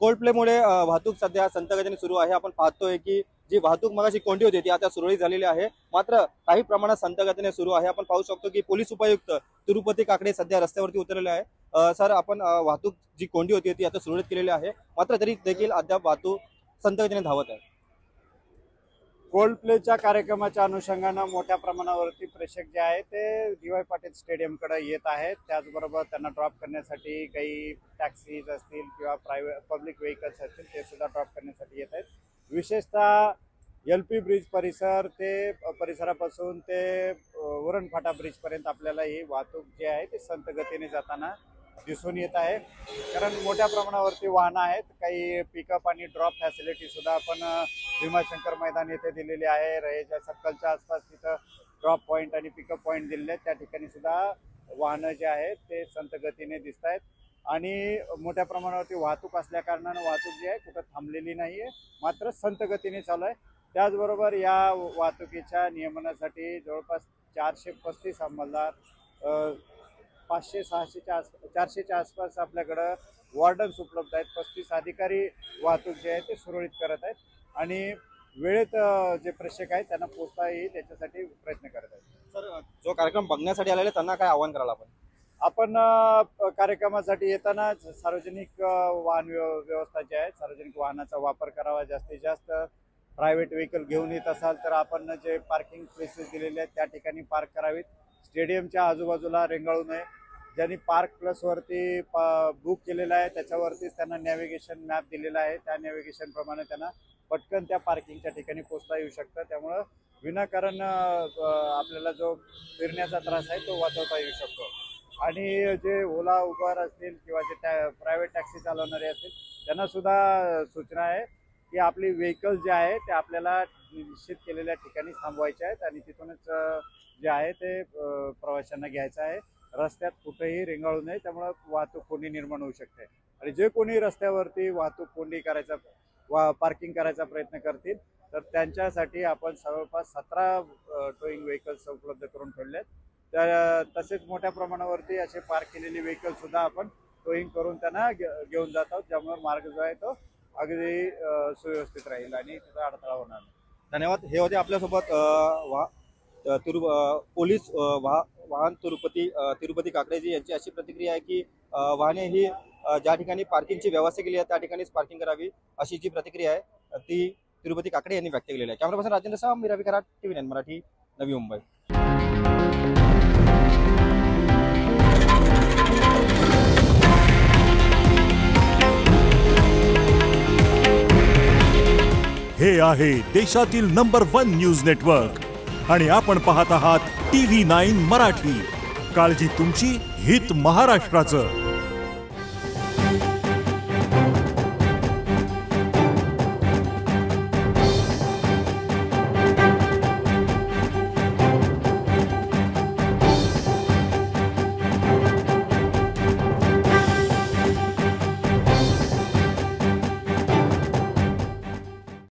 Cold प्लेमुळे वाहतूक सध्या संथगतीने सुरू आहे। आपण पाहतोय की जी वाहतूक मगाशी कोंडी होती ती आता सुरळीत झालेली आहे, मात्र काही प्रमाणात संथगतीने सुरू आहे। आपण पाहू शकतो की पोलीस उपायुक्त तिरुपती काकडे सध्या रस्त्यावरती उतरलेले आहे। सर, आपण वाहतूक जी कोंडी होती ती आता सुरळीत केलेली आहे, मात्र तरी देखील अद्याप वाहतूक संथगतीने धावत आहे। कोल्ड प्लेच्या कार्यक्रमाच्या अनुषंगानं मोठ्या प्रमाणावरती प्रेक्षक जे आहे ते डी.वाय. पाटील स्टेडियमकडे येत आहेत। त्याचबरोबर त्यांना ड्रॉप करण्यासाठी काही टॅक्सीज असतील किंवा प्रायव्हेट पब्लिक व्हेकल्स असतील ते सुद्धा ड्रॉप करण्यासाठी येत आहेत। विशेषतः एल.पी. ब्रिज परिसरापासून ते उरण फाटा ब्रिजपर्यंत आपल्याला ही वाहतूक जी आहे ती संथ गतीने जाताना दिसून येत आहे। कारण मोठ्या प्रमाणावरती वाहनं आहेत, काही पिकअप आणि ड्रॉप फॅसिलिटी सुद्धा आपण भीमाशंकर मैदान येथे दिलेली आहे। रयेच्या सर्कलच्या आसपास तिथं ड्रॉप पॉईंट आणि पिकअप पॉईंट दिलेले आहेत, त्या ठिकाणी सुद्धा वाहनं जे आहेत ते संथ गतीने दिसत आहेत। आणि मोठ्या प्रमाणावरती वाहतूक असल्या कारणानं वाहतूक जी आहे कुठं थांबलेली नाही आहे, मात्र संथ गतीने चालू आहे। त्याचबरोबर या वाहतुकीच्या नियमनासाठी जवळपास 435 अंमलदार, 400च्या आसपास आपल्याकडं वॉर्डन्स उपलब्ध आहेत। 35 अधिकारी वाहतूक जे आहे ते सुरळीत करत आहेत आणि वेळेत जे प्रेक्षक आहेत त्यांना पोहोचता येईल याच्यासाठी प्रयत्न करत आहेत। सर, जो कार्यक्रम बघण्यासाठी आलेले त्यांना काय आव्हान कराल आपण कार्यक्रमासाठी येताना सार्वजनिक वाहन व्यवस्था जी आहे, सार्वजनिक वाहनाचा वापर करावा। जास्तीत जास्त प्रायव्हेट व्हेकल घेऊन येत असाल तर आपण जे पार्किंग प्लेसेस दिलेले आहेत त्या ठिकाणी पार्क करावीत। स्टेडियमच्या आजूबाजूला रेंगाळू नये। ज्यांनी पार्क प्लसवरती बुक केलेलं आहे त्याच्यावरतीच त्यांना नॅव्हिगेशन मॅप दिलेला आहे, त्या नॅव्हिगेशन प्रमाणे त्यांना पटकन त्या पार्किंगच्या ठिकाणी पोहोचता येऊ शकतं। त्यामुळं विनाकारण आपल्याला जो फिरण्याचा त्रास आहे तो वाचवता येऊ शकतो। आणि जे ओला उबर असतील किंवा जे प्रायव्हेट टॅक्सी चालवणारे असतील त्यांना सुद्धा सूचना आहे की आपली व्हेकल जे आहे ते आपल्याला निश्चित केलेल्या ठिकाणी थांबवायचे आहेत आणि तिथूनच जे आहे ते प्रवाशांना घ्यायचं आहे। रस्त्यात कुठेही रेंगाळू नये, त्यामुळे वाहतूक कोंडी निर्माण होऊ शकते। आणि जे कोणी रस्त्यावरती वाहतूक कोंडी करायचा पार्किंग करायचा प्रयत्न करतील तर त्यांच्यासाठी आपण जवळपास 17 टोईंग व्हेकल्स उपलब्ध करून ठेवले आहेत। तर तसेच मोठ्या प्रमाणावरती असे पार्क केलेले व्हेकल सुद्धा आपण टोईंग करून त्यांना घेऊन जात आहोत, ज्यामुळे मार्ग जो आहे तो अगदी सुव्यवस्थित राहील आणि त्याचा अडथळा होणार नाही। धन्यवाद। हे होते आपल्यासोबत पोलीस वाहन तिरुपती काकडेजी यांची अशी प्रतिक्रिया आहे की वाहने ही ज्या ठिकाणी पार्किंगची व्यवस्था केली आहे त्या ठिकाणीच पार्किंग करावी, अशी जी प्रतिक्रिया आहे ती तिरुपती काकडे यांनी व्यक्त केलेली आहे। कॅमेरा पर्सन राजेंद्र साह, मी रवी कराड, TV9 मराठी, नवी मुंबई। हे आहे देशातील नंबर 1 न्यूज नेटवर्क आणि आपण पाहत आहात TV9 मराठी। काळजी तुमची, हित महाराष्ट्राचं।